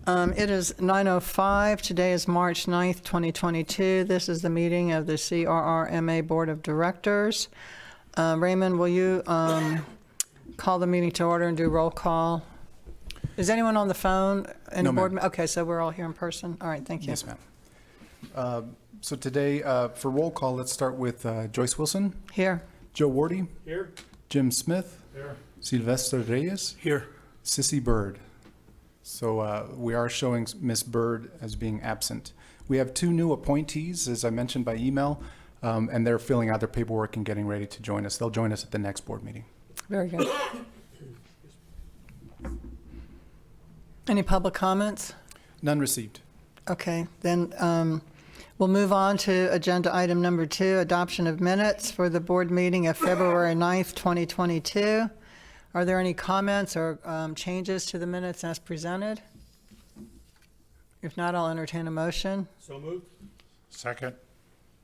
It is 9:05. Today is March 9th, 2022. This is the meeting of the CRRMA Board of Directors. Raymond, will you call the meeting to order and do roll call? Is anyone on the phone? Any No, board? ma'am. Okay, so we're all here in person. All right, thank you. Yes, ma'am. So today, for roll call, let's start with Joyce Wilson, Here. Joe Wardy, Here. Jim Smith, Here. Sylvester Reyes, Here. Sissy Bird. So we are showing Miss Bird as being absent. We have two new appointees, as I mentioned by email, and they're filling out their paperwork and getting ready to join us. They'll join us at the next board meeting. Very good. Any public comments? None received. Okay, then we'll move on to agenda item number 2, adoption of minutes for the board meeting of February 9th, 2022. Are there any comments or changes to the minutes as presented? If not, I'll entertain a motion. So moved. Second.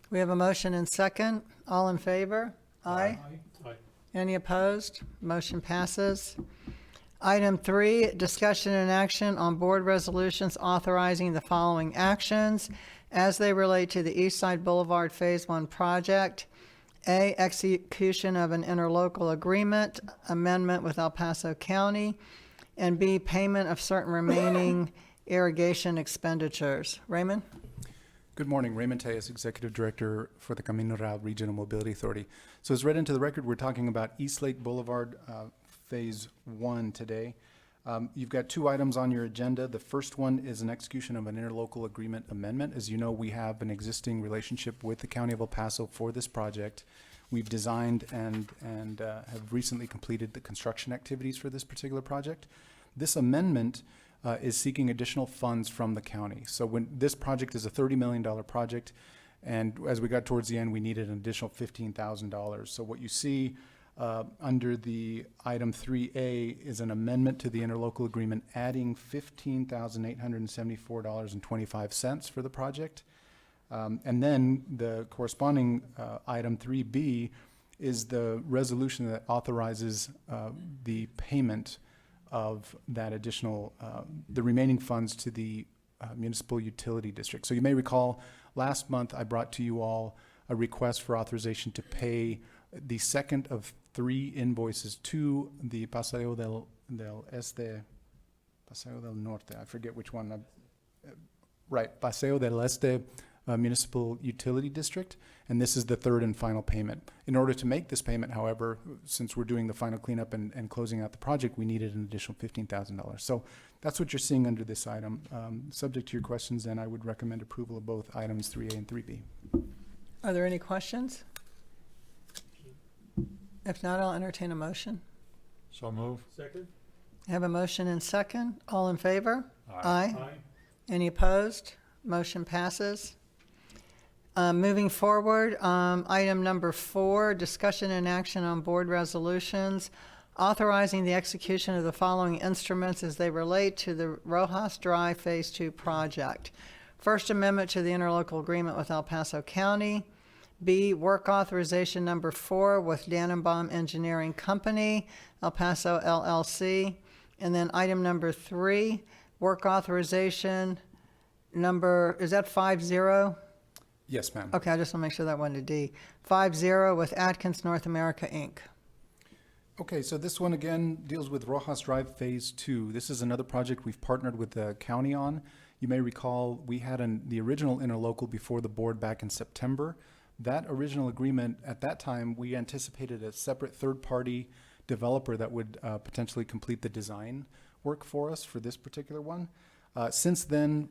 We have a motion and second. All in favor? Aye. Aye. Any opposed? Motion passes. Item 3, discussion and action on board resolutions authorizing the following actions as they relate to the East Side Boulevard Phase 1 project. A, execution of an interlocal agreement amendment with El Paso County, and B, payment of certain remaining irrigation expenditures. Raymond? Good morning, Raymond Tejas, Executive Director for the Camino Real Regional Mobility Authority. So as read into the record, we're talking about East Lake Boulevard Phase 1 today. You've got two items on your agenda. The first one is an execution of an interlocal agreement amendment. As you know, we have an existing relationship with the County of El Paso for this project. We've designed and have recently completed the construction activities for this particular project. This amendment is seeking additional funds from the county. So when this project is a $30 million project, and as we got towards the end, we needed an additional $15,000. So what you see under the item 3A is an amendment to the interlocal agreement adding $15,874.25 for the project. And then the corresponding item 3B is the resolution that authorizes the payment of that additional, the remaining funds to the municipal utility district. So you may recall last month I brought to you all a request for authorization to pay the second of 3 invoices to the Paseo del Norte, I forget which one, right, Paseo del Este Municipal Utility District, and this is the third and final payment. In order to make this payment, however, since we're doing the final cleanup and closing out the project, we needed an additional $15,000. So that's what you're seeing under this item. Subject to your questions, then I would recommend approval of both items 3A and 3B. Are there any questions? If not, I'll entertain a motion. So move. Second. I have a motion and second. All in favor? Aye. Aye. Any opposed? Motion passes. Moving forward, item number 4, discussion and action on board resolutions authorizing the execution of the following instruments as they relate to the Rojas Drive Phase 2 project. First Amendment to the interlocal agreement with El Paso County. B, work authorization number 4 with Dannenbaum Engineering Company, El Paso LLC. And then item number 3, work authorization number, is that 50? Yes, ma'am. Okay, I just want to make sure that wasn't a D. 50 with Atkins North America, Inc. Okay, so this one again deals with Rojas Drive Phase 2. This is another project we've partnered with the county on. You may recall we had the original interlocal before the board back in September. That original agreement, at that time, we anticipated a separate third-party developer that would potentially complete the design work for us for this particular one. Since then,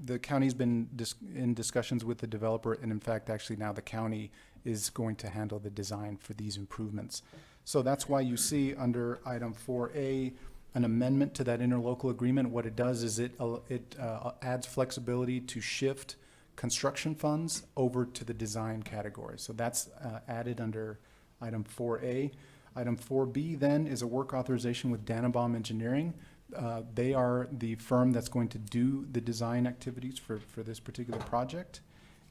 the county's been in discussions with the developer, and in fact, actually now the county is going to handle the design for these improvements. So that's why you see under item 4A an amendment to that interlocal agreement. What it does is it adds flexibility to shift construction funds over to the design category. So that's added under item 4A. Item 4B then is a work authorization with Dannenbaum Engineering. They are the firm that's going to do the design activities for this particular project.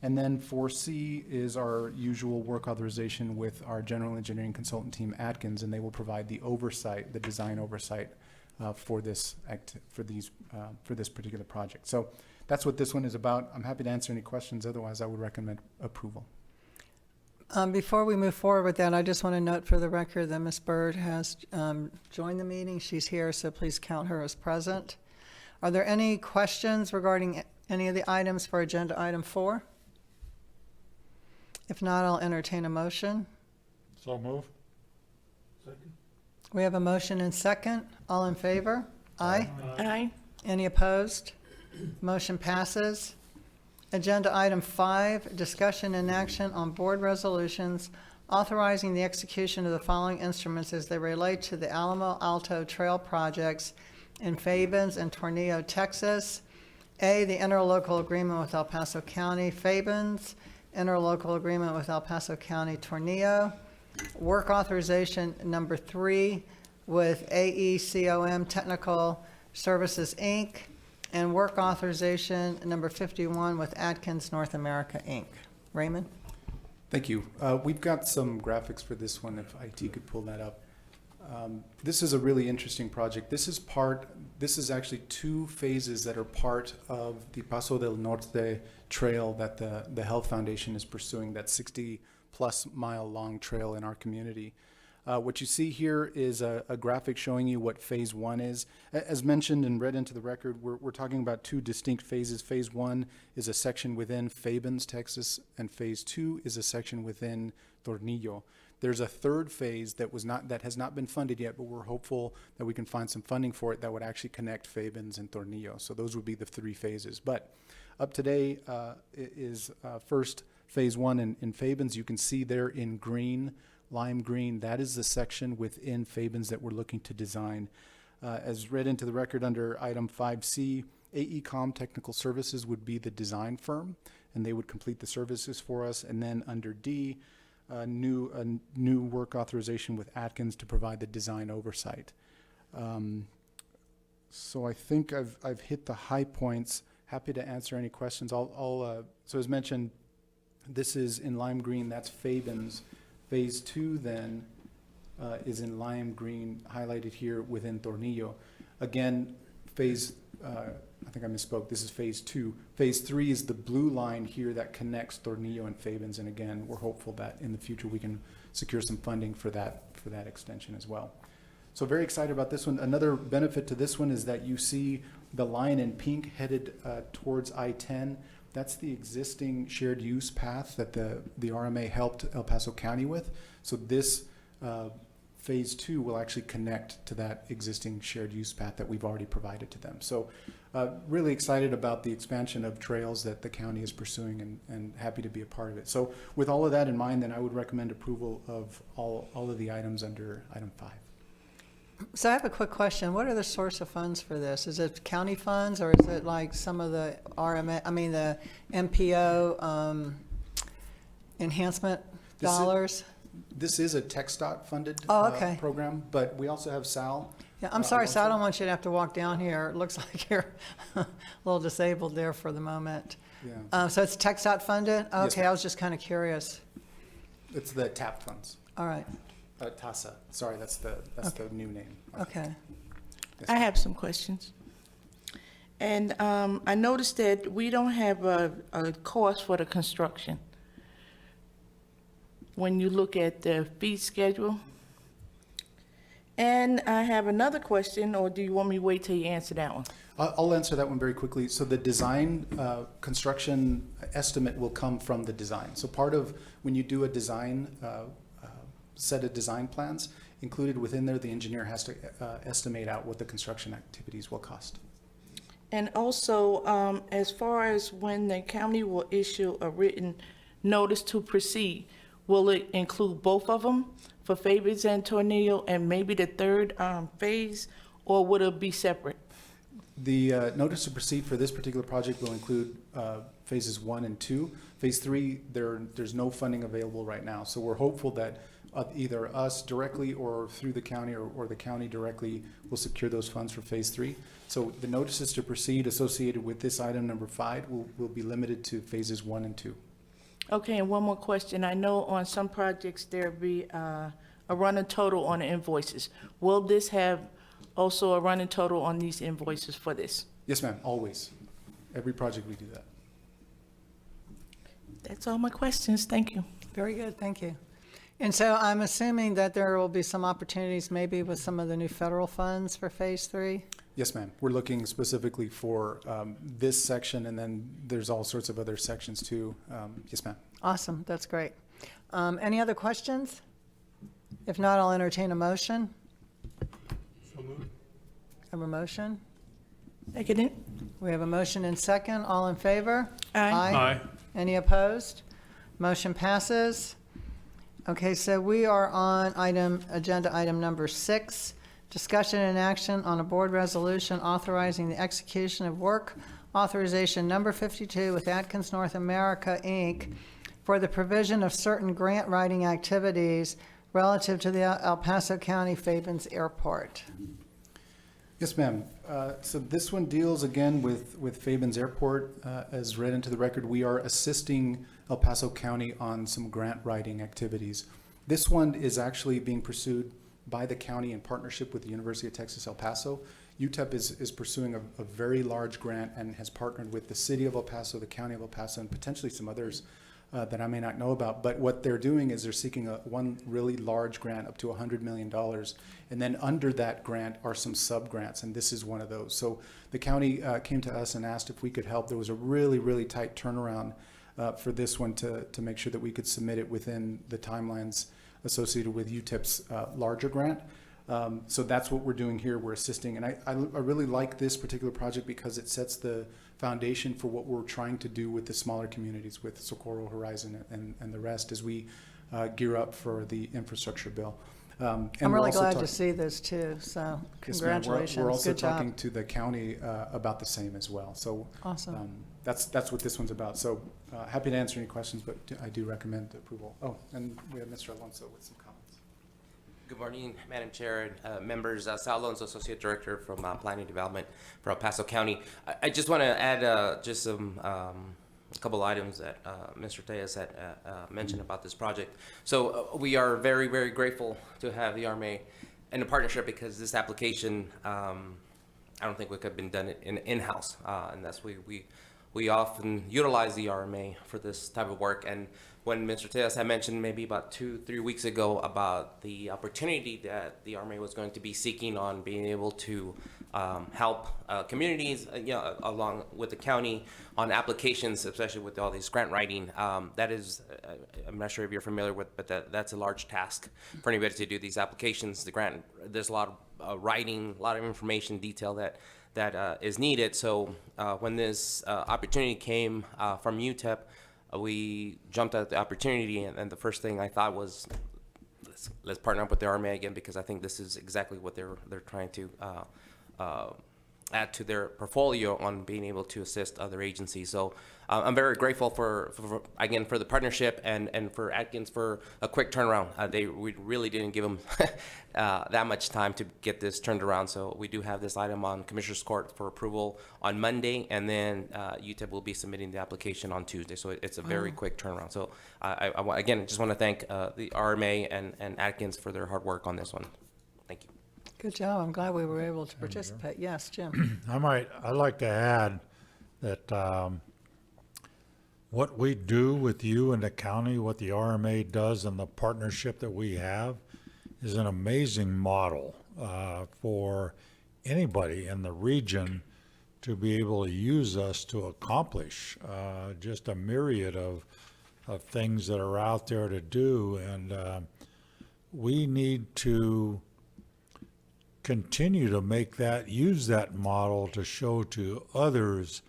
And then 4C is our usual work authorization with our general engineering consultant team, Atkins, and they will provide the oversight, the design oversight for this particular project. So that's what this one is about. I'm happy to answer any questions. Otherwise, I would recommend approval. Before we move forward with that, I just want to note for the record that Ms. Byrd has joined the meeting. She's here, so please count her as present. Are there any questions regarding any of the items for agenda item 4? If not, I'll entertain a motion. So move. We have a motion and second. All in favor? Aye. Aye. Any opposed? Motion passes. Agenda item 5, discussion and action on board resolutions authorizing the execution of the following instruments as they relate to the Alamo Alto Trail projects in Fabens and Tornillo, Texas. A, the interlocal agreement with El Paso County, Fabens, interlocal agreement with El Paso County, Tornillo. Work authorization number 3 with AECOM Technical Services, Inc., and work authorization number 51 with Atkins North America, Inc. Raymond? Thank you. We've got some graphics for this one, if IT could pull that up. This is a really interesting project. This is actually 2 phases that are part of the Paso del Norte trail that the Health Foundation is pursuing, that 60-plus mile long trail in our community. What you see here is a graphic showing you what phase 1 is. As mentioned and read into the record, we're talking about 2 distinct phases. Phase 1 is a section within Fabens, Texas, and phase 2 is a section within Tornillo. There's a 3rd phase that has not been funded yet, but we're hopeful that we can find some funding for it that would actually connect Fabens and Tornillo. So those would be the 3 phases. But up today is first phase 1 in Fabens. You can see there in green, lime green, that is the section within Fabens that we're looking to design. As read into the record under item 5C, AECOM Technical Services would be the design firm, and they would complete the services for us. And then under D, a new work authorization with Atkins to provide the design oversight. So I think I've hit the high points. Happy to answer any questions. So as mentioned, this is in lime green, that's Fabens. Phase 2 then is in lime green, highlighted here within Tornillo. Again, I think I misspoke, this is phase 2. Phase 3 is the blue line here that connects Tornillo and Fabens, and again, we're hopeful that in the future we can secure some funding for that extension as well. So very excited about this one. Another benefit to this one is that you see the line in pink headed towards I-10. That's the existing shared use path that the CRRMA helped El Paso County with. So this phase 2 will actually connect to that existing shared use path that we've already provided to them. So really excited about the expansion of trails that the county is pursuing and happy to be a part of it. So with all of that in mind, then I would recommend approval of all of the items under item 5. So I have a quick question. What are the source of funds for this? Is it county funds, or is it like some of the the MPO enhancement dollars? This is a TxDOT funded program, but we also have SAL. Yeah, I'm sorry, so I don't want you to have to walk down here. It looks like you're a little disabled there for the moment. Yeah. So it's TxDOT funded? Yes, Okay, ma'am. I was just kind of curious. It's the TAP funds. All right, TASA. Sorry, that's the new name. okay. Yes, I have some questions. And I noticed that we don't have a cost for the construction. When you look at the fee schedule. And I have another question, or do you want me to wait till you answer that one? I'll answer that one very quickly. So the design construction estimate will come from the design. So part of when you do a design, set of design plans, included within there, the engineer has to estimate out what the construction activities will cost. And also, as far as when the county will issue a written notice to proceed, will it include both of them for Fabens and Tornillo and maybe the 3rd phase, or would it be separate? The notice to proceed for this particular project will include phases 1 and 2. Phase 3, there's no funding available right now. So we're hopeful that either us directly or through the county or the county directly will secure those funds for phase 3. So the notices to proceed associated with this item number 5 will be limited to phases 1 and 2. Okay, and one more question. I know on some projects there'll be a running total on the invoices. Will this have also a running total on these invoices for this? Yes, ma'am, always. Every project we do that. That's all my questions. Thank you. Very good, thank you. And so I'm assuming that there will be some opportunities maybe with some of the new federal funds for Phase 3? Yes, ma'am. We're looking specifically for this section, and then there's all sorts of other sections too. Yes, ma'am. Awesome, that's great. Any other questions? If not, I'll entertain a motion. Have a motion? Second it. We have a motion and second. All in favor? Aye. Any opposed? Motion passes. Okay, so we are on agenda item number 6, discussion and action on a board resolution authorizing the execution of work authorization number 52 with Atkins North America, Inc. for the provision of certain grant writing activities relative to the El Paso County Fabens Airport. Yes, ma'am. So this one deals again with Fabens Airport. As read into the record, we are assisting El Paso County on some grant writing activities. This one is actually being pursued by the county in partnership with the University of Texas El Paso. UTEP is pursuing a very large grant and has partnered with the city of El Paso, the county of El Paso, and potentially some others that I may not know about. But what they're doing is they're seeking one really large grant up to $100 million. And then under that grant are some sub-grants, and this is one of those. So the county came to us and asked if we could help. There was a really, really tight turnaround for this one to make sure that we could submit it within the timelines associated with UTEP's larger grant. So that's what we're doing here. We're assisting. And I really like this particular project because it sets the foundation for what we're trying to do with the smaller communities, with Socorro, Horizon, and the rest as we gear up for the infrastructure bill. And I'm really we're also glad to talk- see this too, so Yes, ma'am. congratulations, We're also good job. talking to the county about the same as well. So Awesome. that's what this one's about. So happy to answer any questions, but I do recommend approval. Oh, and we have Mr. Alonso with some comments. Good morning, Madam Chair and members. Sal Alonso, Associate Director from Planning Development for El Paso County. I just want to add just some a couple items that Mr. Tejas had mentioned about this project. So we are very, very grateful to have the CRRMA in a partnership because this application, I don't think we could have been done in-house. And that's we often utilize the CRRMA for this type of work. And when Mr. Tejas had mentioned maybe about 2-3 weeks ago about the opportunity that the CRRMA was going to be seeking on being able to help communities, along with the county on applications, especially with all these grant writing, that is, I'm not sure if you're familiar with, but that's a large task for anybody to do these applications. The grant, there's a lot of writing, a lot of information, detail that is needed. So when this opportunity came from UTEP, we jumped at the opportunity, and the first thing I thought was, let's partner up with the CRRMA again, because I think this is exactly what they're trying to add to their portfolio on being able to assist other agencies. So I'm very grateful for again, for the partnership and for Atkins for a quick turnaround. We really didn't give them that much time to get this turned around. So we do have this item on Commissioner's Court for approval on Monday, and then UTEP will be submitting the application on Tuesday. So it's a very quick turnaround. So again, just want to thank the CRRMA and Atkins for their hard work on this one. Thank you. Good job, I'm glad we were able to participate. Yes, Jim? I'd like to add that what we do with you and the county, what the RMA does and the partnership that we have is an amazing model for anybody in the region to be able to use us to accomplish just a myriad of things that are out there to do. And we need to continue to use that model to show to others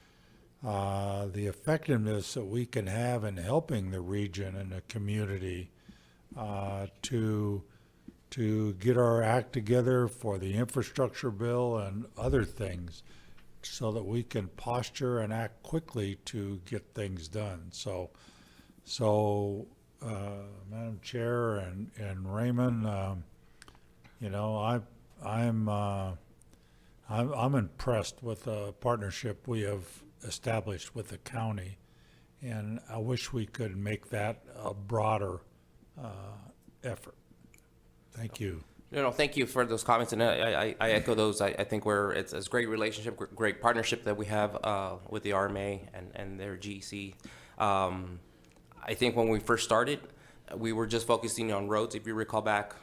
the effectiveness that we can have in helping the region and the community to get our act together for the infrastructure bill and other things so that we can posture and act quickly to get things done. So Madam Chair and Raymond, I'm impressed with the partnership we have established with the county, and I wish we could make that a broader effort. Thank you. No, thank you for those comments, and I echo those. I think it's a great relationship, great partnership that we have with the RMA and their GEC. I think when we first started, we were just focusing on roads. If you recall back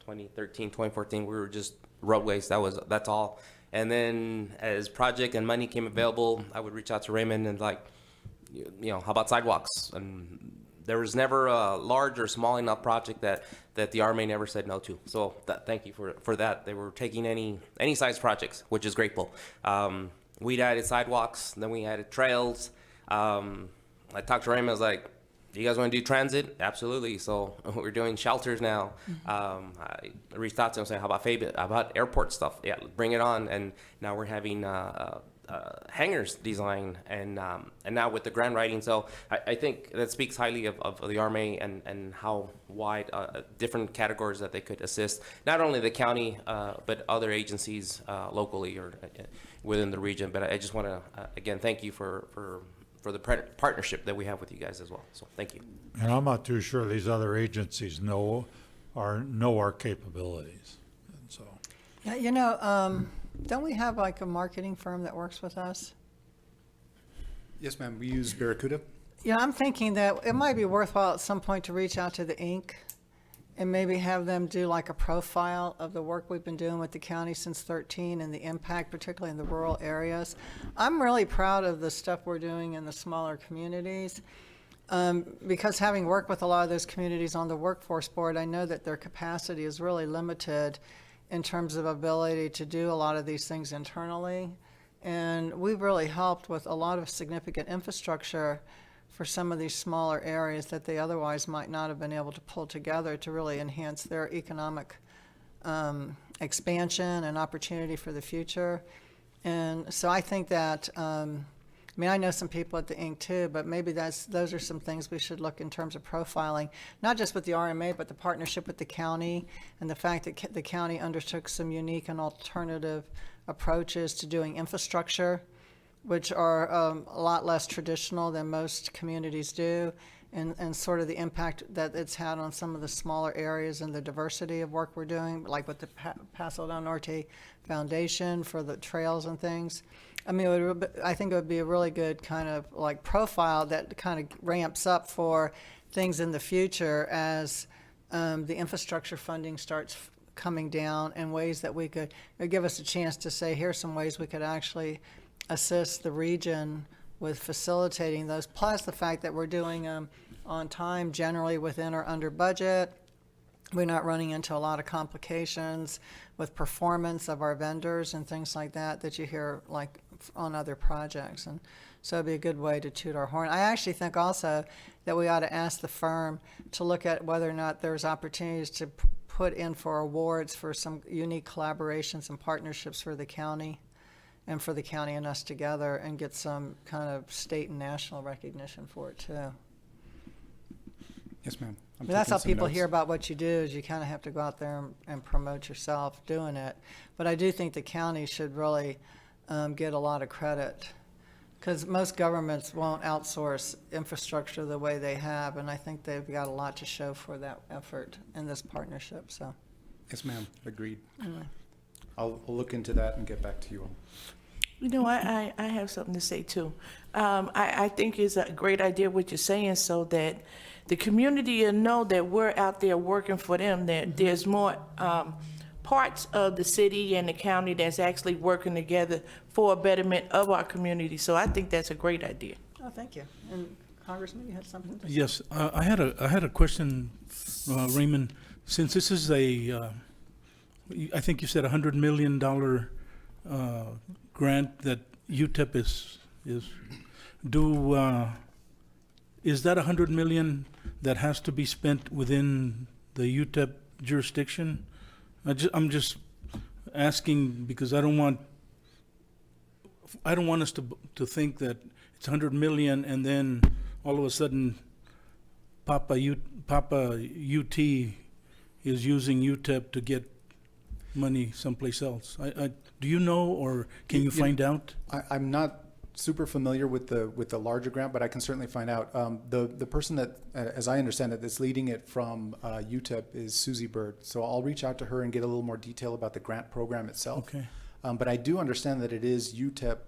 2013, 2014, we were just roadways. That's all. And then as project and money came available, I would reach out to Raymond and how about sidewalks? And there was never a large or small enough project that the RMA never said no to. So thank you for that. They were taking any size projects, which is grateful. We'd added sidewalks, then we added trails. I talked to Raymond, I was like, you guys want to do transit? Absolutely. So we're doing shelters now. I reached out to him saying, how about airport stuff? Yeah, bring it on. And now we're having hangars design and now with the grant writing. So I think that speaks highly of the RMA and how wide different categories that they could assist, not only the county, but other agencies locally or within the region. But I just want to, again, thank you for the partnership that we have with you guys as well. So thank you. And I'm not too sure these other agencies know our capabilities. And so, Yeah, don't we have like a marketing firm that works with us? Yes, ma'am. We use Barracuda. Yeah, I'm thinking that it might be worthwhile at some point to reach out to the Inc. and maybe have them do like a profile of the work we've been doing with the county since 13 and the impact, particularly in the rural areas. I'm really proud of the stuff we're doing in the smaller communities. Because having worked with a lot of those communities on the workforce board, I know that their capacity is really limited in terms of ability to do a lot of these things internally. And we've really helped with a lot of significant infrastructure for some of these smaller areas that they otherwise might not have been able to pull together to really enhance their economic expansion and opportunity for the future. And so I think that, I know some people at the Inc. too, but maybe those are some things we should look in terms of profiling, not just with the RMA, but the partnership with the county and the fact that the county undertook some unique and alternative approaches to doing infrastructure, which are a lot less traditional than most communities do, and sort of the impact that it's had on some of the smaller areas and the diversity of work we're doing, like with the Paso del Norte Foundation for the trails and things. I think it would be a really good kind of like profile that kind of ramps up for things in the future as the infrastructure funding starts coming down, and ways that we could give us a chance to say, here's some ways we could actually assist the region with facilitating those, plus the fact that we're doing on time, generally within or under budget. We're not running into a lot of complications with performance of our vendors and things like that you hear like on other projects. And so it'd be a good way to toot our horn. I actually think also that we ought to ask the firm to look at whether or not there's opportunities to put in for awards for some unique collaborations and partnerships for the county and for the county and us together, and get some kind of state and national recognition for it too. Yes, ma'am. I'm That's how taking some people notes. hear about what you do, is you kind of have to go out there and promote yourself doing it. But I do think the county should really get a lot of credit, because most governments won't outsource infrastructure the way they have, and I think they've got a lot to show for that effort in this partnership. So, Yes, ma'am. Agreed. anyway. I'll look into that and get back to you all. I have something to say too. I think it's a great idea what you're saying, so that the community will know that we're out there working for them, that there's more parts of the city and the county that's actually working together for a betterment of our community. So I think that's a great idea. Oh, thank you. And Congressman, you had something to say? Yes, I had a question, Raymond. Since this is I think you said $100 million grant that UTEP is is that $100 million that has to be spent within the UTEP jurisdiction? I'm just asking because I don't want us to think that it's $100 million and then all of a sudden Papa UT is using UTEP to get money someplace else. Do you know, or can you find out? I'm not super familiar with the larger grant, but I can certainly find out. The person that, as I understand it, that's leading it from UTEP is Susie Bird. So I'll reach out to her and get a little more detail about the grant program itself. Okay. But I do understand that it is UTEP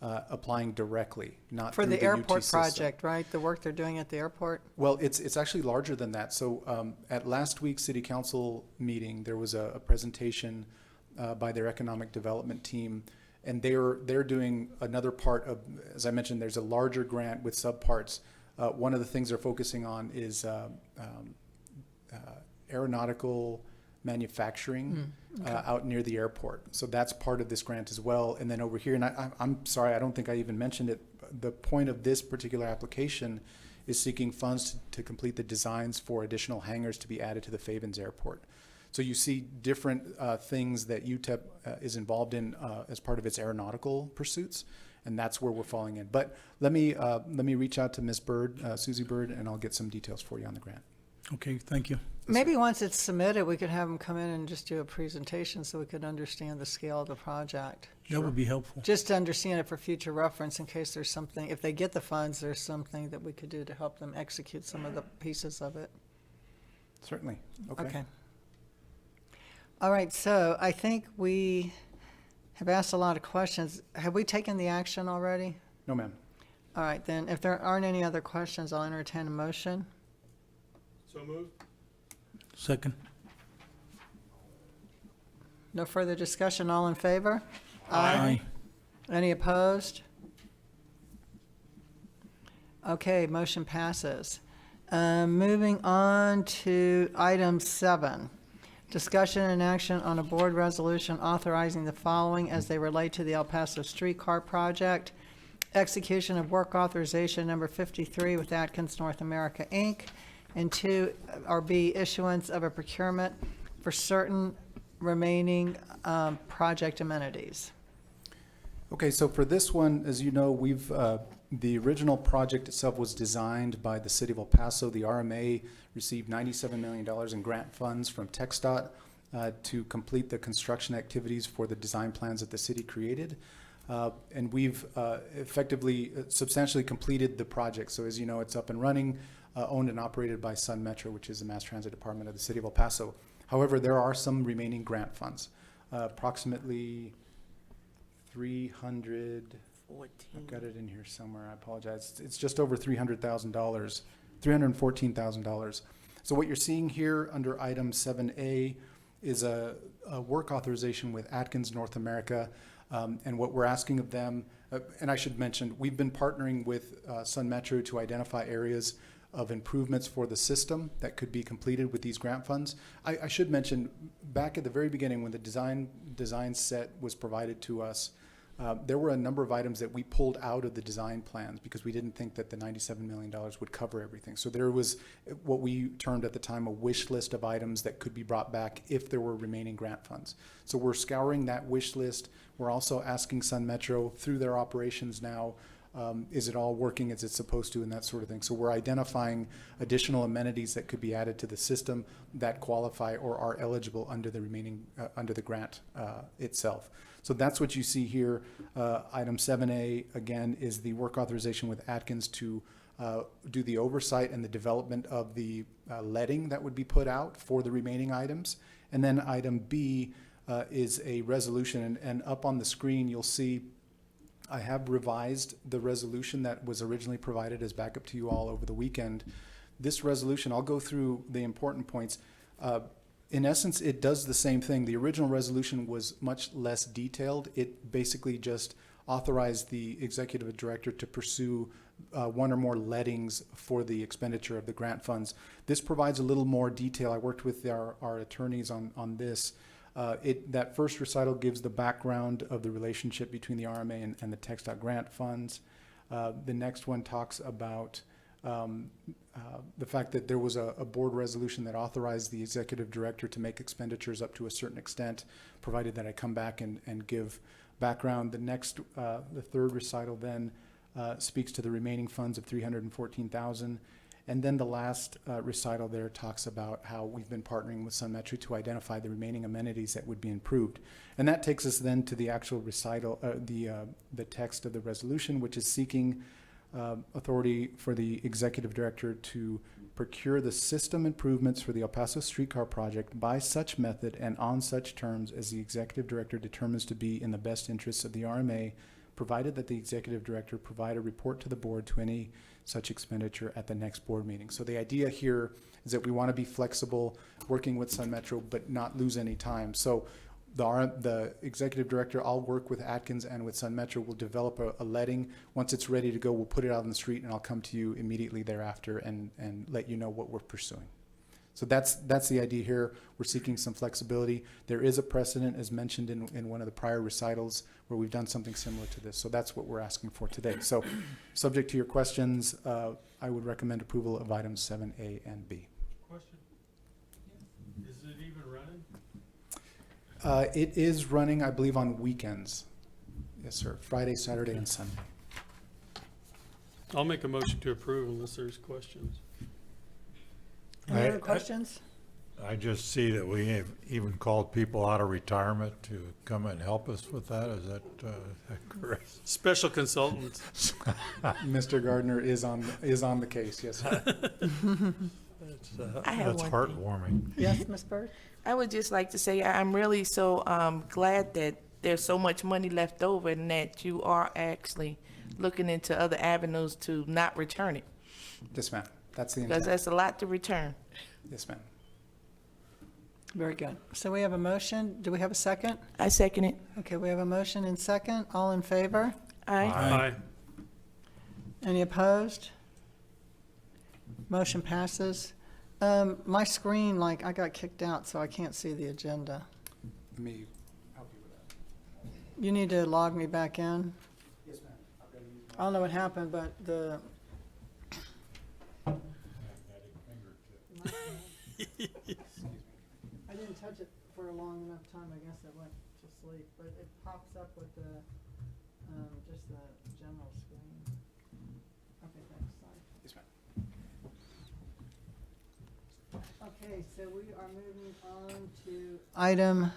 applying directly, not For through the UT airport system. project, right? The work they're doing at the airport? Well, it's actually larger than that. So at last week's city council meeting, there was a presentation by their economic development team, and they're doing another part of, as I mentioned, there's a larger grant with subparts. One of the things they're focusing on is aeronautical manufacturing out near the airport. So that's part of this grant as well. And then over here, and I'm sorry, I don't think I even mentioned it. The point of this particular application is seeking funds to complete the designs for additional hangars to be added to the Favens Airport. So you see different things that UTEP is involved in as part of its aeronautical pursuits, and that's where we're falling in. But let me reach out to Ms. Bird, Susie Bird, and I'll get some details for you on the grant. Okay, thank you. Maybe once it's submitted, we could have them come in and just do a presentation so we could understand the scale of the project. That would be helpful. Just to understand it for future reference in case there's something, if they get the funds, there's something that we could do to help them execute some of the pieces of it. Certainly. Okay. All right, so I think we have asked a lot of questions. Have we taken the action already? No, ma'am. All right, then, if there aren't any other questions, I'll entertain a motion. Second. No further discussion, all in favor? Aye. Any opposed? Okay, motion passes. Moving on to item 7. Discussion and action on a board resolution authorizing the following as they relate to the El Paso streetcar project. Execution of work authorization number 53 with Atkins North America, Inc. And 2, or B, issuance of a procurement for certain remaining project amenities. Okay, so for this one, as you know, we've the original project itself was designed by the city of El Paso. The RMA received $97 million in grant funds from TxDOT to complete the construction activities for the design plans that the city created. And we've effectively substantially completed the project. So as you know, it's up and running, owned and operated by Sun Metro, which is the mass transit department of the city of El Paso. However, there are some remaining grant funds, approximately 300. I've got it in here somewhere. I apologize. It's just over $300,000, $314,000. So what you're seeing here under item 7A is a work authorization with Atkins North America. And what we're asking of them, and I should mention, we've been partnering with Sun Metro to identify areas of improvements for the system that could be completed with these grant funds. I should mention, back at the very beginning when the design set was provided to us, there were a number of items that we pulled out of the design plans because we didn't think that the $97 million would cover everything. So there was what we termed at the time a wish list of items that could be brought back if there were remaining grant funds. So we're scouring that wish list. We're also asking Sun Metro through their operations now, is it all working as it's supposed to and that sort of thing. So we're identifying additional amenities that could be added to the system that qualify or are eligible under the remaining, under the grant itself. So that's what you see here. Item 7A, again, is the work authorization with Atkins to do the oversight and the development of the letting that would be put out for the remaining items. And then item B is a resolution, and up on the screen you'll see I have revised the resolution that was originally provided as backup to you all over the weekend. This resolution, I'll go through the important points. In essence, it does the same thing. The original resolution was much less detailed. It basically just authorized the executive director to pursue one or more lettings for the expenditure of the grant funds. This provides a little more detail. I worked with our attorneys on this. That first recital gives the background of the relationship between the RMA and the TxDOT grant funds. The next one talks about the fact that there was a board resolution that authorized the executive director to make expenditures up to a certain extent, provided that I come back and give background. The third recital then speaks to the remaining funds of $314,000. And then the last recital there talks about how we've been partnering with Sunmetro to identify the remaining amenities that would be improved. And that takes us then to the actual recital, the text of the resolution, which is seeking authority for the executive director to procure the system improvements for the El Paso streetcar project by such method and on such terms as the executive director determines to be in the best interests of the RMA, provided that the executive director provide a report to the board to any such expenditure at the next board meeting. So the idea here is that we want to be flexible, working with Sunmetro, but not lose any time. So the executive director, I'll work with Atkins and with Sunmetro. We'll develop a letting. Once it's ready to go, we'll put it out on the street, and I'll come to you immediately thereafter and let you know what we're pursuing. So that's the idea here. We're seeking some flexibility. There is a precedent, as mentioned in one of the prior recitals, where we've done something similar to this. So that's what we're asking for today. So subject to your questions, I would recommend approval of items 7A and B. Question? Is it even running? It is running, I believe, on weekends. Yes, sir. Friday, Saturday, and Sunday. I'll make a motion to approve unless there's questions. Any other questions? I just see that we have even called people out of retirement to come and help us with that. Is that correct? Special consultants. Mr. Gardner is on the case. Yes, sir. I have That's one thing. heartwarming. Yes, Ms. Bird? I would just like to say I'm really so glad that there's so much money left over and that you are actually looking into other avenues to not return it, Yes, ma'am. That's the because intent. that's a lot to return. Yes, ma'am. Very good. So we have a motion. Do we have a second? I second it. Okay, we have a motion and second. All in favor? Aye. Aye. Any opposed? Motion passes. My screen, I got kicked out, so I can't see the agenda. Let me help you with that. You need to log me back in. Yes, ma'am. I don't know what happened, but the. I didn't touch it for a long enough time. I guess it went to sleep, but it pops up with the, just the general screen. Okay, thanks. Sorry. Yes, ma'am. Okay, so we are moving on to item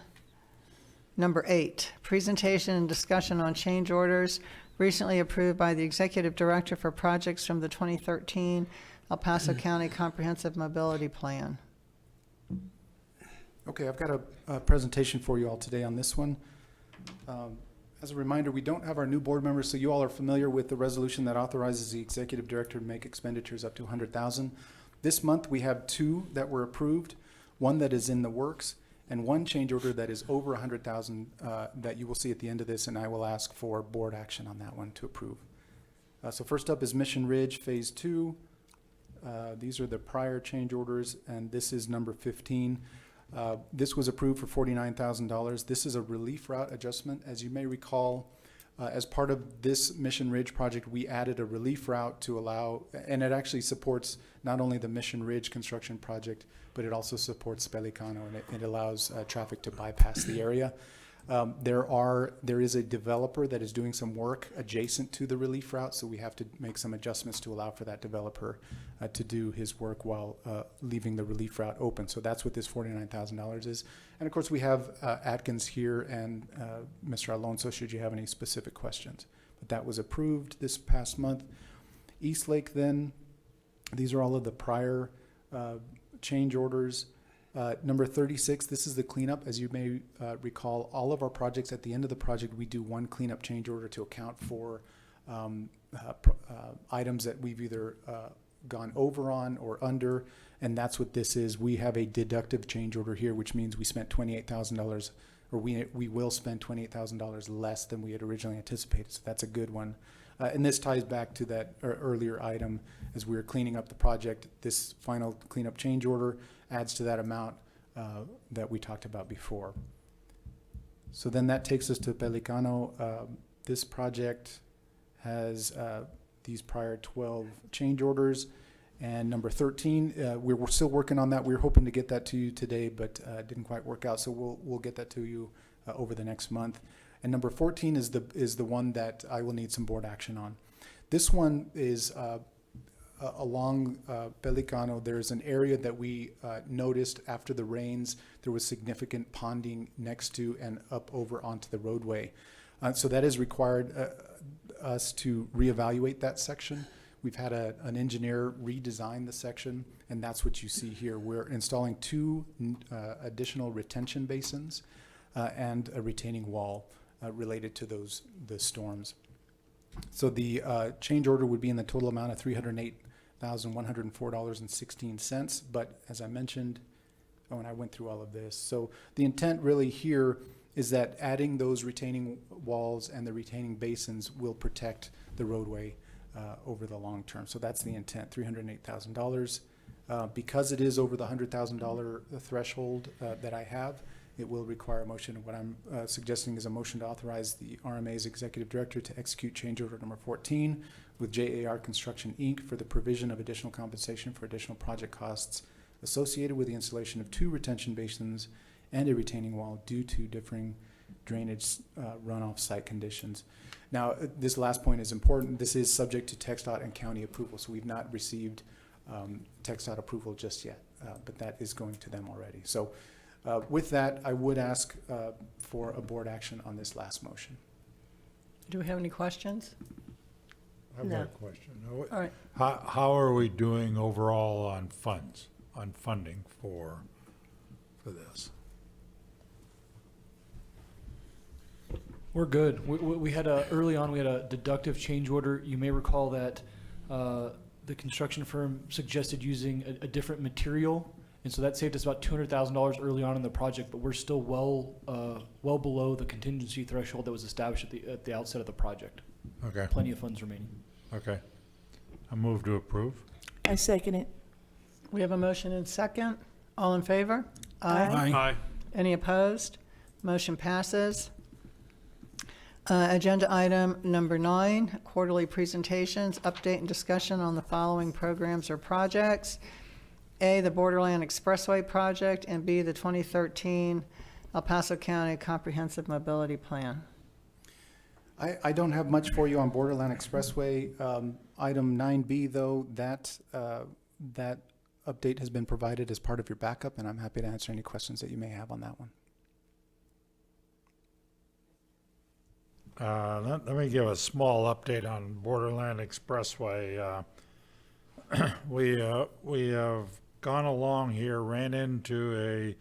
number 8, presentation and discussion on change orders recently approved by the Executive Director for projects from the 2013 El Paso County Comprehensive Mobility Plan. Okay, I've got a presentation for you all today on this one. As a reminder, we don't have our new board members, so you all are familiar with the resolution that authorizes the executive director to make expenditures up to $100,000. This month, we have 2 that were approved, one that is in the works, and one change order that is over $100,000 that you will see at the end of this, and I will ask for board action on that one to approve. So first up is Mission Ridge Phase 2. These are the prior change orders, and this is number 15. This was approved for $49,000. This is a relief route adjustment. As you may recall, as part of this Mission Ridge project, we added a relief route to allow, and it actually supports not only the Mission Ridge construction project, but it also supports Pelicano, and it allows traffic to bypass the area. There is a developer that is doing some work adjacent to the relief route, so we have to make some adjustments to allow for that developer to do his work while leaving the relief route open. So that's what this $49,000 is. And of course, we have Atkins here and Mr. Alonso, should you have any specific questions. But that was approved this past month. Eastlake then, these are all of the prior change orders. Number 36, this is the cleanup. As you may recall, all of our projects, at the end of the project, we do one cleanup change order to account for items that we've either gone over on or under, and that's what this is. We have a deductive change order here, which means we spent $28,000, or we will spend $28,000 less than we had originally anticipated, so that's a good one. And this ties back to that earlier item. As we were cleaning up the project, this final cleanup change order adds to that amount that we talked about before. So then that takes us to Pelicano. This project has these prior 12 change orders. And number 13, we're still working on that. We were hoping to get that to you today, but didn't quite work out. So we'll get that to you over the next month. And number 14 is the one that I will need some board action on. This one is along Pelicano, there's an area that we noticed after the rains, there was significant ponding next to and up over onto the roadway. So that has required us to reevaluate that section. We've had an engineer redesign the section, and that's what you see here. We're installing 2 additional retention basins and a retaining wall related to the storms. So the change order would be in the total amount of $308,104.16. But as I mentioned, and I went through all of this, so the intent really here is that adding those retaining walls and the retaining basins will protect the roadway over the long term. So that's the intent, $308,000. Because it is over the $100,000 threshold that I have, it will require a motion. What I'm suggesting is a motion to authorize the RMA's executive director to execute change order number 14 with JAR Construction, Inc. for the provision of additional compensation for additional project costs associated with the installation of 2 retention basins and a retaining wall due to differing drainage runoff site conditions. Now, this last point is important. This is subject to TxDOT and county approval, so we've not received TxDOT approval just yet, but that is going to them already. So with that, I would ask for a board action on this last motion. Do we have any questions? I've got No. a question. All right. How are we doing overall on funds, on funding for this? We're good. We had early on, we had a deductive change order. You may recall that the construction firm suggested using a different material. And so that saved us about $200,000 early on in the project, but we're still well below the contingency threshold that was established at the outset of the project. Okay, Plenty of funds remaining. okay. I move to approve. I second it. We have a motion and second. All in favor? Aye. Any opposed? Motion passes. Agenda item number 9, quarterly presentations, update and discussion on the following programs or projects. A, the Borderland Expressway project, and B, the 2013 El Paso County Comprehensive Mobility Plan. I don't have much for you on Borderland Expressway. Item 9B, though, that update has been provided as part of your backup, and I'm happy to answer any questions that you may have on that one. Let me give a small update on Borderland Expressway. We have gone along here, ran into a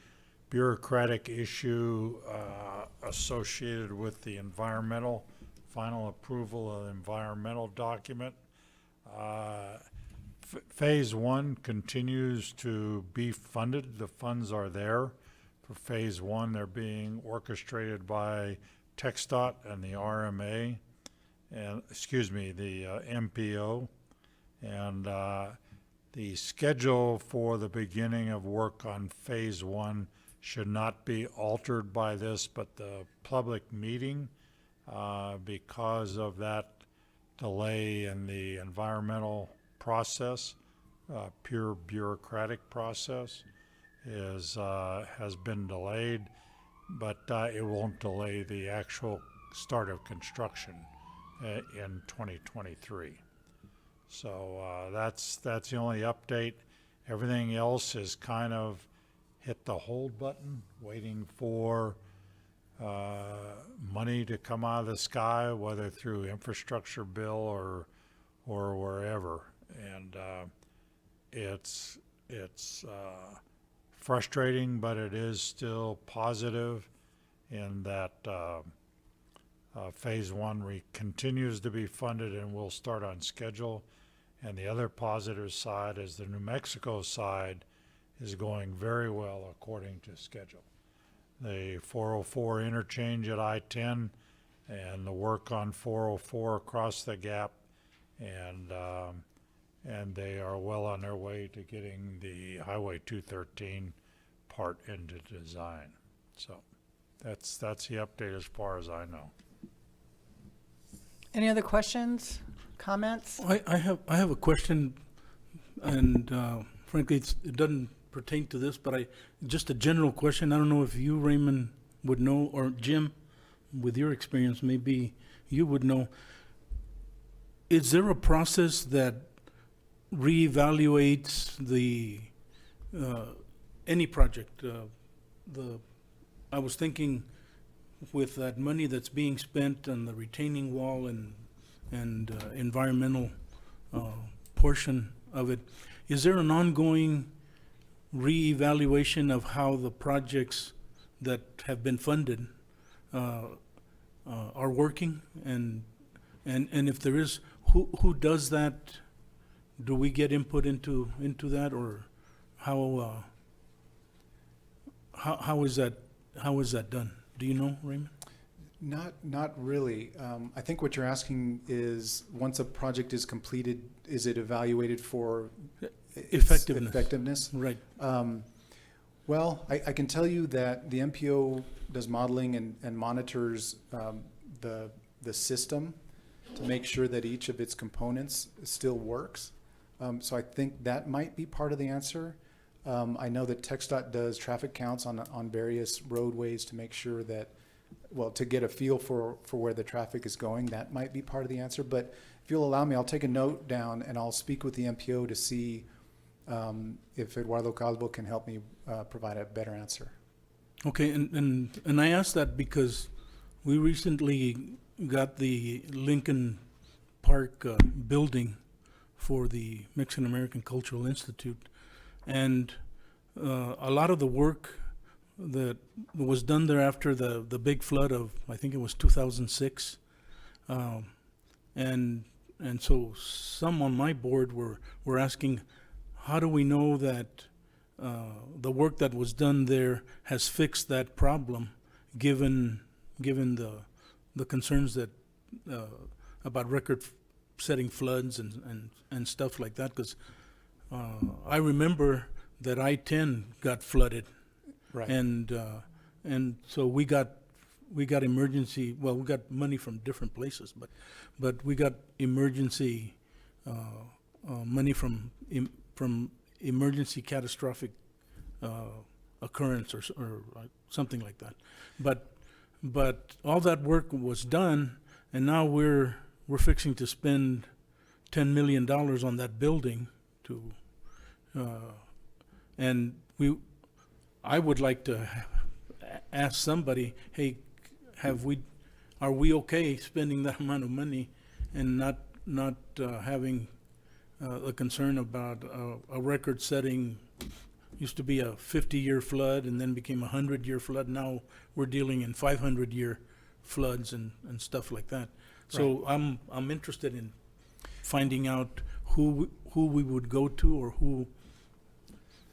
bureaucratic issue associated with the final approval of the environmental document. Phase 1 continues to be funded. The funds are there for Phase 1. They're being orchestrated by TxDOT and the RMA, and the MPO, and the schedule for the beginning of work on Phase 1 should not be altered by this, but the public meeting, because of that delay in the environmental process, pure bureaucratic process, has been delayed, but it won't delay the actual start of construction in 2023. So that's the only update. Everything else is kind of hit the hold button, waiting for money to come out of the sky, whether through infrastructure bill or wherever. And it's frustrating, but it is still positive in that Phase 1 continues to be funded and will start on schedule. And the other positive side is the New Mexico side is going very well according to schedule. The 404 interchange at I-10 and the work on 404 across the gap, and they are well on their way to getting the Highway 213 part into design. So that's the update as far as I know. Any other questions, comments? I have a question, and frankly, it doesn't pertain to this, but just a general question. I don't know if you, Raymond, would know, or Jim, with your experience, maybe you would know. Is there a process that reevaluates any project. I was thinking with that money that's being spent on the retaining wall and environmental portion of it, is there an ongoing reevaluation of how the projects that have been funded are working? And if there is, who does that? Do we get input into that, or how is that done? Do you know, Raymond? Not really. I think what you're asking is, once a project is completed, is it evaluated for its effectiveness? Right. Well, I can tell you that the MPO does modeling and monitors the system to make sure that each of its components still works. So I think that might be part of the answer. I know that TxDOT does traffic counts on various roadways to make sure that, well, to get a feel for where the traffic is going. That might be part of the answer. But if you'll allow me, I'll take a note down and I'll speak with the MPO to see if Eduardo Calvo can help me provide a better answer. Okay, and I asked that because we recently got the Lincoln Park building for the Mexican American Cultural Institute, and a lot of the work that was done there after the big flood of, I think it was 2006, and so some on my board were asking, how do we know that the work that was done there has fixed that problem, given the concerns that about record-setting floods and stuff like that? Because I remember that I-10 got flooded, Right. and so we got emergency. Well, we got money from different places, but we got emergency money from emergency catastrophic occurrence or something like that. But all that work was done, and now we're fixing to spend $10 million on that building and I would like to ask somebody, hey, are we okay spending that amount of money and not having a concern about a record-setting, used to be a 50-year flood and then became a 100-year flood. Now we're dealing in 500-year floods and stuff like that. So I'm interested in finding out who we would go to, or who.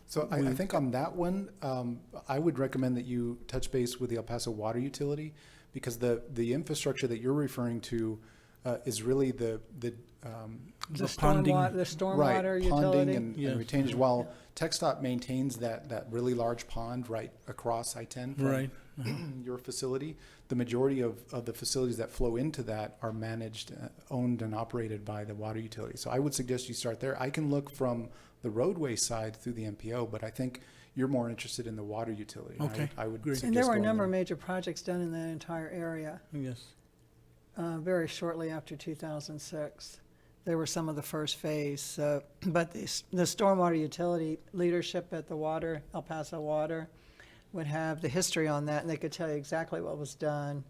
So I think on that one, I would recommend that you touch base with the El Paso Water Utility, because the infrastructure that you're referring to is really the ponding. The stormwater utility. Ponding and retainage. While TxDOT maintains that really large pond right across I-10 from your facility, the majority of the facilities that flow into that are managed, owned and operated by the water utility. So I would suggest you start there. I can look from the roadway side through the MPO, but I think you're more interested in the water utility. Okay, I would great. suggest And there were a going number there. of major projects done in that entire area Yes. very shortly after 2006. They were some of the first phase. But the stormwater utility leadership at the water, El Paso Water, would have the history on that, and they could tell you exactly what was done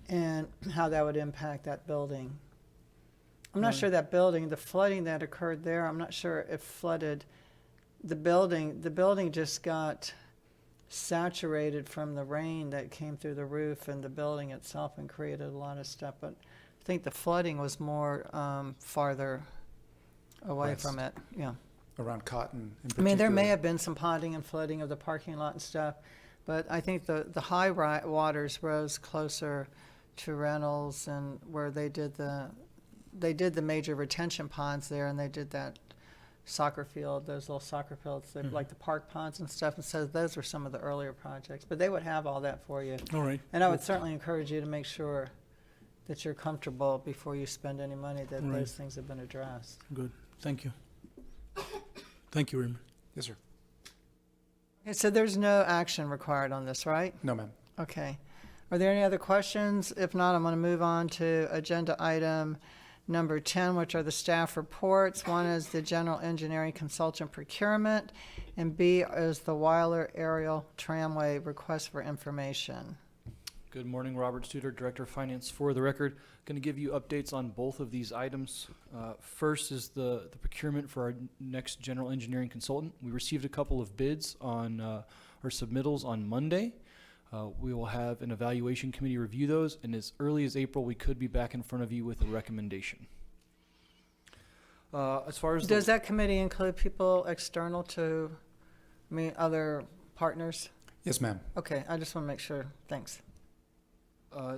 and how that would impact that building. I'm not sure that building, the flooding that occurred there, I'm not sure it flooded the building. The building just got saturated from the rain that came through the roof and the building itself and created a lot of stuff. But I think the flooding was more farther away West. from it. Yeah. Around Cotton in I particular. mean, there may have been some ponding and flooding of the parking lot and stuff, but I think the high waters rose closer to Reynolds, and where they did the major retention ponds there, and they did that soccer field, those little soccer fields, like the park ponds and stuff. And so those were some of the earlier projects, but they would have all that for you. All right. And I would certainly encourage you to make sure that you're comfortable before you spend any money that Right. those things have been addressed. Good. Thank you. Thank you, Raymond. Yes, sir. Okay, so there's no action required on this, right? No, ma'am. Okay. Are there any other questions? If not, I'm going to move on to agenda item number 10, which are the staff reports. One is the general engineering consultant procurement, and B is the Weiler aerial tramway request for information. Good morning, Robert Studer, Director of Finance. For the record, going to give you updates on both of these items. First is the procurement for our next general engineering consultant. We received a couple of bids on our submittals on Monday. We will have an evaluation committee review those, and as early as April, we could be back in front of you with a recommendation. As far as Does that committee include people external to, other partners? Yes, ma'am. Okay, I just want to make sure. Thanks.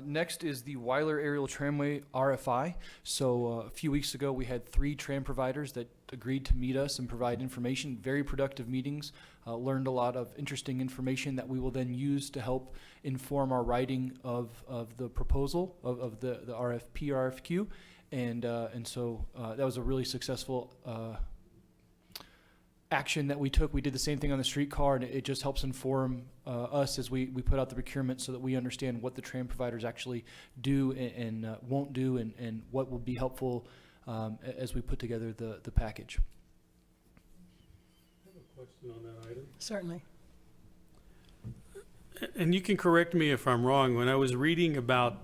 Next is the Weiler Aerial Tramway RFI. So a few weeks ago, we had 3 tram providers that agreed to meet us and provide information. Very productive meetings. Learned a lot of interesting information that we will then use to help inform our writing of the proposal of the RFP, RFQ. And so that was a really successful action that we took. We did the same thing on the streetcar, and it just helps inform us as we put out the procurement so that we understand what the tram providers actually do and won't do, and what will be helpful as we put together the package. I have a question on that item. Certainly. And you can correct me if I'm wrong. When I was reading about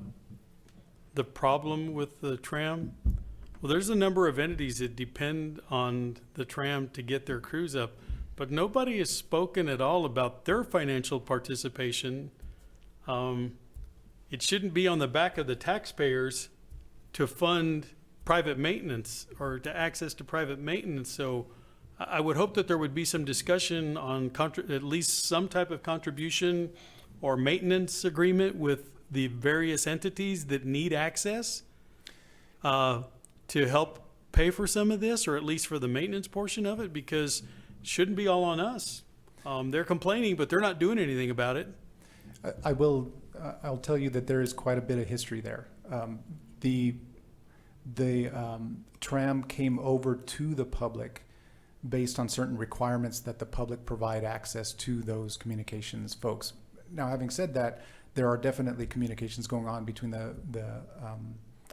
the problem with the tram, well, there's a number of entities that depend on the tram to get their crews up, but nobody has spoken at all about their financial participation. It shouldn't be on the back of the taxpayers to fund private maintenance or to access to private maintenance. So I would hope that there would be some discussion on at least some type of contribution or maintenance agreement with the various entities that need access to help pay for some of this, or at least for the maintenance portion of it, because it shouldn't be all on us. They're complaining, but they're not doing anything about it. I'll tell you that there is quite a bit of history there. The tram came over to the public based on certain requirements that the public provide access to those communications folks. Now, having said that, there are definitely communications going on between the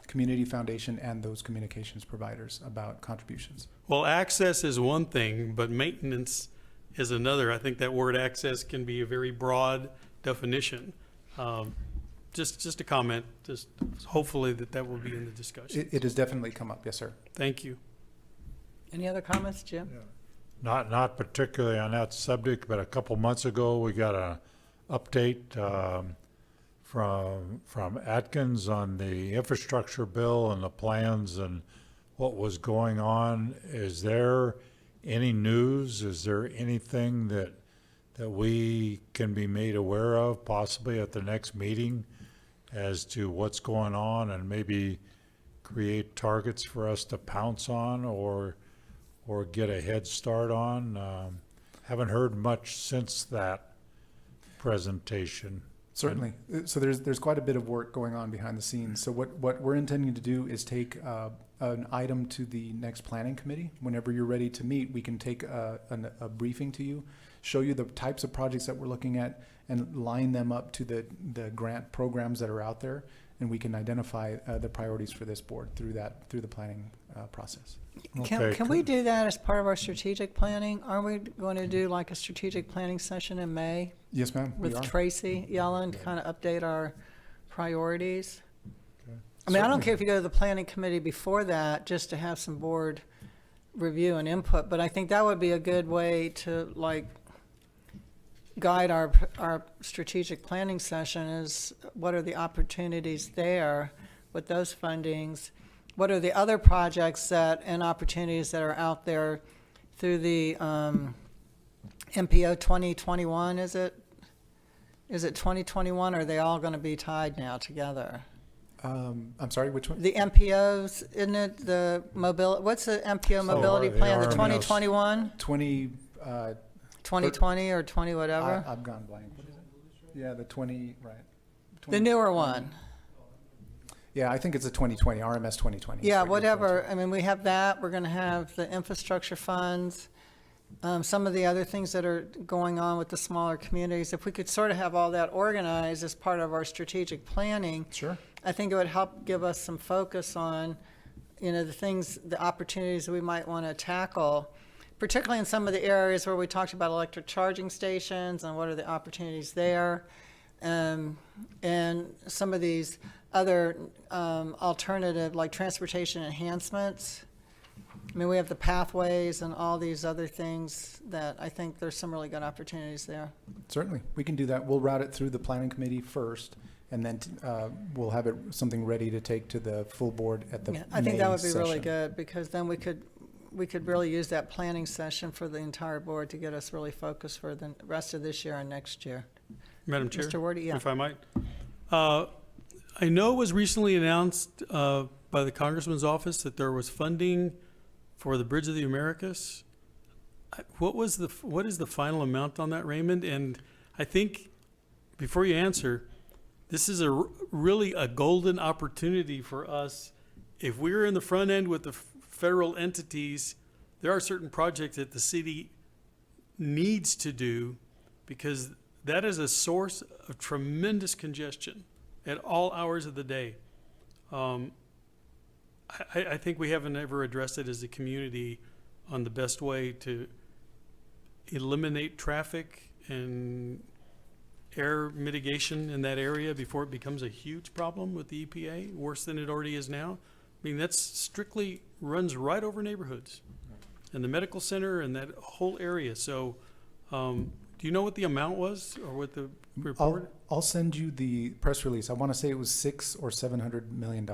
community foundation and those communications providers about contributions. Well, access is one thing, but maintenance is another. I think that word access can be a very broad definition. Just a comment, just hopefully that will be in the discussion. It has definitely come up, yes, sir. Thank you. Any other comments, Jim? Not particularly on that subject, but a couple months ago, we got an update from Atkins on the infrastructure bill and the plans and what was going on. Is there any news? Is there anything that we can be made aware of, possibly at the next meeting, as to what's going on, and maybe create targets for us to pounce on or get a head start on? Haven't heard much since that presentation. Certainly. So there's quite a bit of work going on behind the scenes. So what we're intending to do is take an item to the next planning committee. Whenever you're ready to meet, we can take a briefing to you, show you the types of projects that we're looking at, and line them up to the grant programs that are out there, and we can identify the priorities for this board through the planning process. Can we do that as part of our strategic planning? Are we going to do like a strategic planning session in May Yes, ma'am. we with are. Tracy Yellen to kind of update our priorities? Okay. I mean, I don't care if you go to the planning committee before that, just to have some board review and input, but I think that would be a good way to like guide our strategic planning session. Is what are the opportunities there with those fundings? What are the other projects and opportunities that are out there through the MPO 2021? Is it 2021, or are they all going to be tied now together? I'm sorry, which one? The MPOs, isn't it the mobility? What's the MPO mobility the plan? The RMS. 2021, 2020, or 20 whatever? I've gone blank. What is it? Yeah, the 20, right. The newer one. Yeah, I think it's a 2020, RMS 2020. Yeah, That's what you're referring whatever. I mean, we have that. We're going to have the infrastructure funds, some of the other things that are going on with the smaller communities. If we could sort of have all that organized as part of our strategic planning, to. Sure. I think it would help give us some focus on, the things, the opportunities we might want to tackle, particularly in some of the areas where we talked about electric charging stations and what are the opportunities there. And some of these other alternative, like transportation enhancements. I mean, we have the pathways and all these other things that I think there's some really good opportunities there. Certainly, we can do that. We'll route it through the planning committee first, and then we'll have it something ready to take to the full board at the Yeah, I think that May would be really session. good, because then we could really use that planning session for the entire board to get us really focused for the rest of this year and next year. Madam Chair? Mr. Wardy, yeah. If I might. I know it was recently announced by the Congressman's office that there was funding for the Bridge of the Americas. What is the final amount on that, Raymond? And I think, before you answer, this is really a golden opportunity for us. If we're in the front end with the federal entities, there are certain projects that the city needs to do, because that is a source of tremendous congestion at all hours of the day. I think we haven't ever addressed it as a community on the best way to eliminate traffic and air mitigation in that area before it becomes a huge problem with the EPA, worse than it already is now. I mean, that's strictly runs right over neighborhoods and the medical center and that whole area. So, do you know what the amount was, or what the report? I'll send you the press release. I want to say it was $600 or $700 million.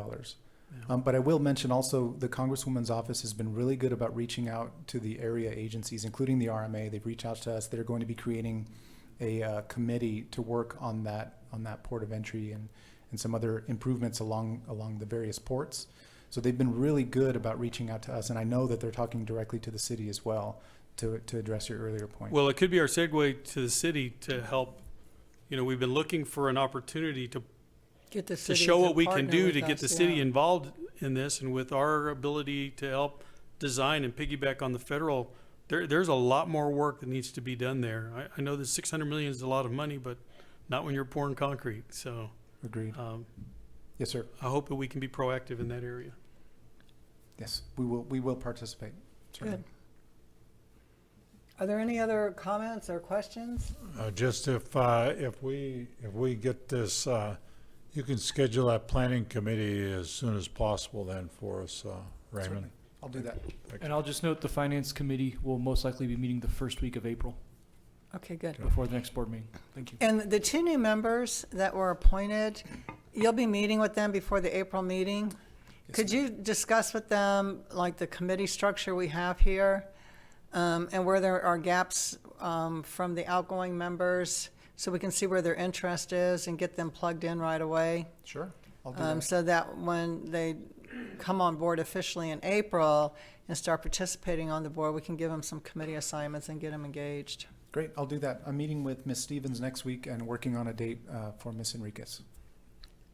But I will mention also the Congresswoman's office has been really good about reaching out to the area agencies, including the RMA. They've reached out to us. They're going to be creating a committee to work on that port of entry and some other improvements along the various ports. So they've been really good about reaching out to us, and I know that they're talking directly to the city as well to address your earlier point. Well, it could be our segue to the city to help. We've been looking for an opportunity to Get the city show what we can partner do with to get us, the city yeah. involved in this, and with our ability to help design and piggyback on the federal, there's a lot more work that needs to be done there. I know that $600 million is a lot of money, but not when you're pouring concrete. So Agreed. Yes, sir. I hope that we can be proactive in that area. Yes, we will participate. Certainly. Good. Are there any other comments or questions? Just if we get this, you can schedule that planning committee as soon as possible then for us, Raymond. Certainly. I'll do that. And I'll just note the finance committee will most likely be meeting the first week of April Okay, good. before the next board meeting. Thank you. And the two new members that were appointed, you'll be meeting with them before the April meeting. Could you discuss with them, like, the committee structure we have here, and where there are gaps from the outgoing members, so we can see where their interest is and get them plugged in right away? Sure, I'll do that. So that when they come on board officially in April and start participating on the board, we can give them some committee assignments and get them engaged. Great, I'll do that. I'm meeting with Ms. Stevens next week and working on a date for Ms. Enriquez.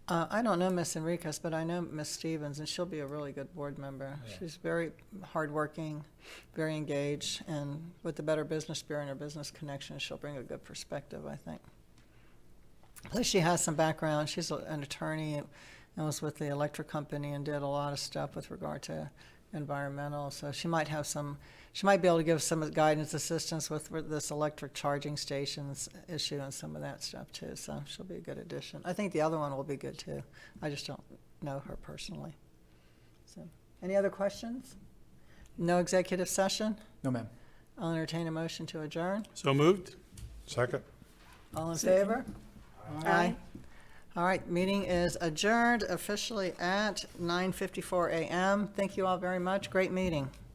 I don't know Miss Enriquez, but I know Miss Stevens, and she'll be a really good board member. Yeah. She's very hardworking, very engaged, and with the Better Business Bureau and her business connections, she'll bring a good perspective, I think. Plus, she has some background. She's an attorney and was with the electric company and did a lot of stuff with regard to environmental. So she might be able to give some guidance, assistance with this electric charging stations issue and some of that stuff too. So she'll be a good addition. I think the other one will be good too. I just don't know her personally. So, any other questions? No executive session? No, ma'am. I'll entertain a motion to adjourn. So moved. Second. All in favor? Aye. All right, meeting is adjourned officially at 9:54 a.m. Thank you all very much. Great meeting.